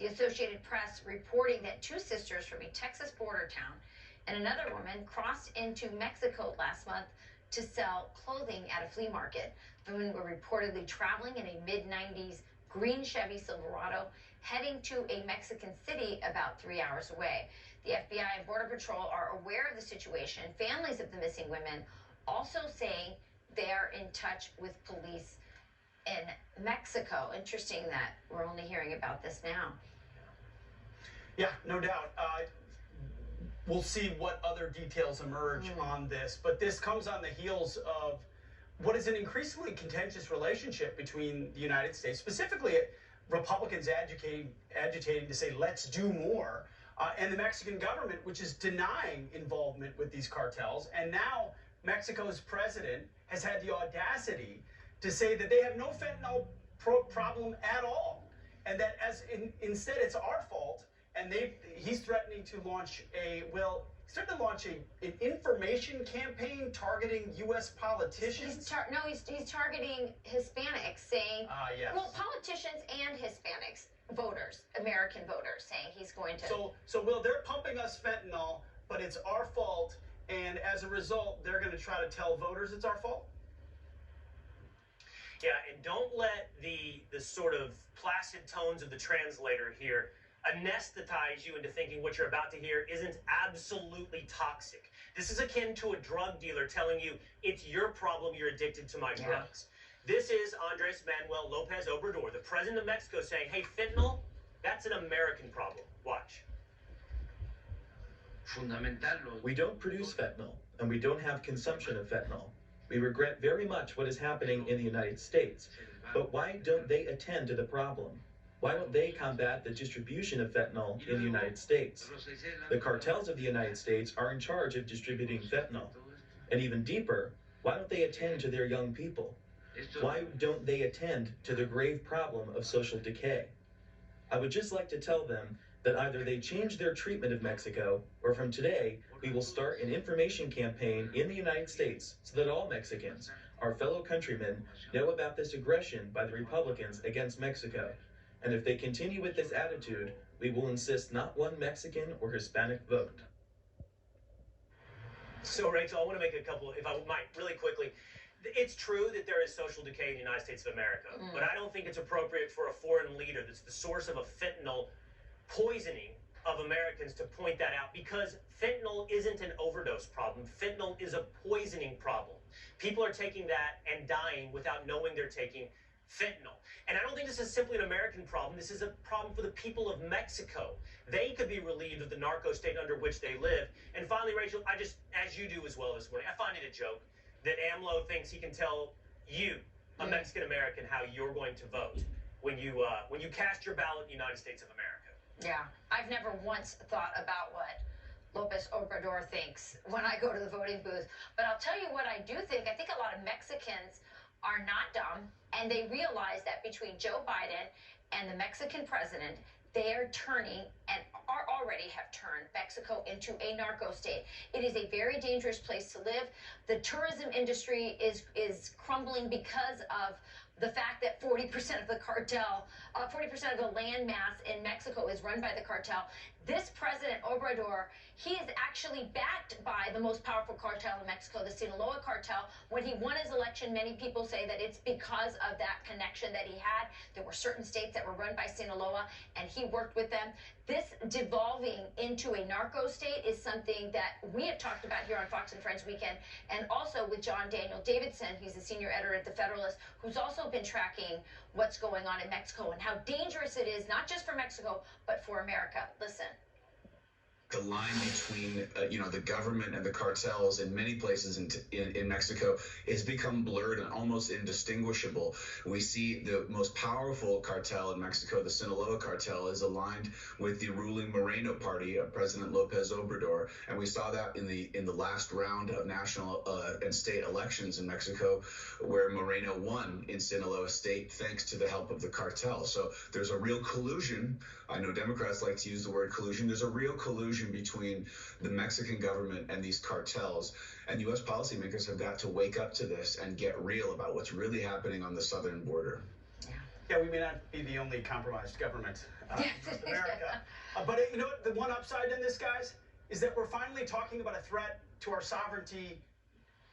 The Associated Press reporting that two sisters from a Texas border town and another woman crossed into Mexico last month to sell clothing at a flea market. The women were reportedly traveling in a mid-90s green Chevy Silverado, heading to a Mexican city about 3 hours away. The FBI and Border Patrol are aware of the situation. Families of the missing women also saying they are in touch with police in Mexico. Interesting that we're only hearing about this now. Yeah, no doubt. We'll see what other details emerge on this, but this comes on the heels of what is an increasingly contentious relationship between the United States, specifically Republicans agitating to say, let's do more, and the Mexican government, which is denying involvement with these cartels. And now Mexico's president has had the audacity to say that they have no fentanyl problem at all, and that instead it's our fault. And he's threatening to launch an information campaign targeting U.S. politicians. He's targeting Hispanics, saying, yes. Well, politicians and Hispanics, voters, American voters, saying he's going to. So Will, they're pumping us fentanyl, but it's our fault, and as a result, they're going to try to tell voters it's our fault? Yeah, and don't let the sort of placid tones of the translator here anesthetize you into thinking what you're about to hear isn't absolutely toxic. This is akin to a drug dealer telling you it's your problem, you're addicted to my drugs. This is Andres Manuel Lopez Obrador, the president of Mexico, saying, hey, fentanyl, that's an American problem. Watch. We don't produce fentanyl, and we don't have consumption of fentanyl. We regret very much what is happening in the United States, but why don't they attend to the problem? Why don't they combat the distribution of fentanyl in the United States? The cartels of the United States are in charge of distributing fentanyl. And even deeper, why don't they attend to their young people? Why don't they attend to the grave problem of social decay? I would just like to tell them that either they change their treatment of Mexico, or from today, we will start an information campaign in the United States so that all Mexicans, our fellow countrymen, know about this aggression by the Republicans against Mexico. And if they continue with this attitude, we will insist not one Mexican or Hispanic vote. So, Rachel, I want to make a couple, if I might, really quickly. It's true that there is social decay in the United States of America, but I don't think it's appropriate for a foreign leader that's the source of a fentanyl poisoning of Americans to point that out, because fentanyl isn't an overdose problem. Fentanyl is a poisoning problem. People are taking that and dying without knowing they're taking fentanyl. And I don't think this is simply an American problem. This is a problem for the people of Mexico. They could be relieved of the narco state under which they live. And finally, Rachel, I just, as you do as well this morning, I find it a joke that AMLO thinks he can tell you, a Mexican American, how you're going to vote when you cast your ballot in the United States of America. Yeah, I've never once thought about what Lopez Obrador thinks when I go to the voting booth. But I'll tell you what I do think. I think a lot of Mexicans are not dumb, and they realize that between Joe Biden and the Mexican president, they are turning and are already have turned Mexico into a narco state. It is a very dangerous place to live. The tourism industry is crumbling because of the fact that 40% of the cartel, 40% of the land mass in Mexico is run by the cartel. This President Obrador, he is actually backed by the most powerful cartel in Mexico, the Sinaloa cartel. When he won his election, many people say that it's because of that connection that he had. There were certain states that were run by Sinaloa, and he worked with them. This devolving into a narco state is something that we have talked about here on Fox and Friends Weekend, and also with John Daniel Davidson, he's the senior editor at The Federalist, who's also been tracking what's going on in Mexico and how dangerous it is, not just for Mexico, but for America. Listen. The line between, the government and the cartels in many places in Mexico has become blurred and almost indistinguishable. We see the most powerful cartel in Mexico, the Sinaloa cartel, is aligned with the ruling Moreno party of President Lopez Obrador, and we saw that in the last round of national and state elections in Mexico, where Moreno won in Sinaloa state thanks to the help of the cartel. So there's a real collusion. I know Democrats like to use the word collusion. There's a real collusion between the Mexican government and these cartels, and U.S. policymakers have got to wake up to this and get real about what's really happening on the southern border. Yeah, we may not be the only compromised government in North America. But you know what? The one upside in this, guys, is that we're finally talking about a threat to our sovereignty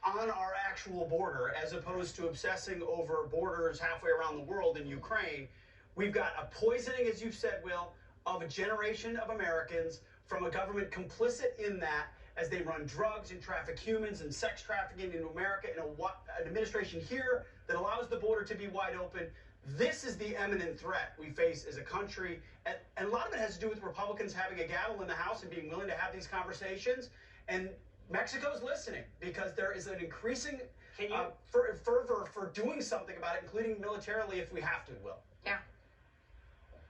on our actual border, as opposed to obsessing over borders halfway around the world in Ukraine. We've got a poisoning, as you've said, Will, of a generation of Americans from a government complicit in that, as they run drugs and traffic humans and sex trafficking into America, in an administration here that allows the border to be wide open. This is the imminent threat we face as a country, and a lot of it has to do with Republicans having a gavel in the House and being willing to have these conversations. And Mexico's listening, because there is an increasing fervor for doing something about it, including militarily if we have to, Will. Yeah.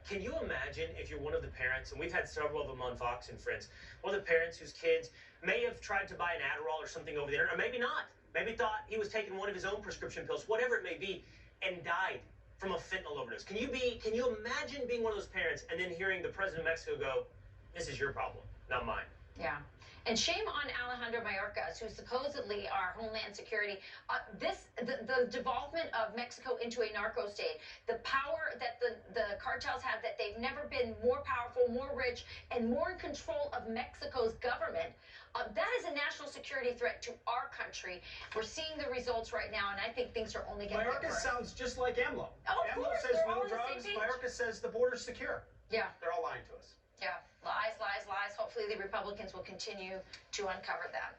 Can you imagine if you're one of the parents, and we've had several of them on Fox and Friends, one of the parents whose kids may have tried to buy an Adderall or something over the internet, or maybe not, maybe thought he was taking one of his own prescription pills, whatever it may be, and died from a fentanyl overdose. Can you imagine being one of those parents and then hearing the president of Mexico go, "This is your problem, not mine"? Yeah. And shame on Alejandro Mayorkas, who's supposedly our Homeland Security. The devolvement of Mexico into a narco state, the power that the cartels have, that they've never been more powerful, more rich, and more in control of Mexico's government. That is a national security threat to our country. We're seeing the results right now, and I think things are only going to get Mayorkas worse. sounds just like AMLO. Oh, of AMLO course, says they're all no on the drugs. same page. Mayorkas says the border's secure. Yeah. They're all lying to us. Yeah. Lies, lies, lies. Hopefully the Republicans will continue to uncover that.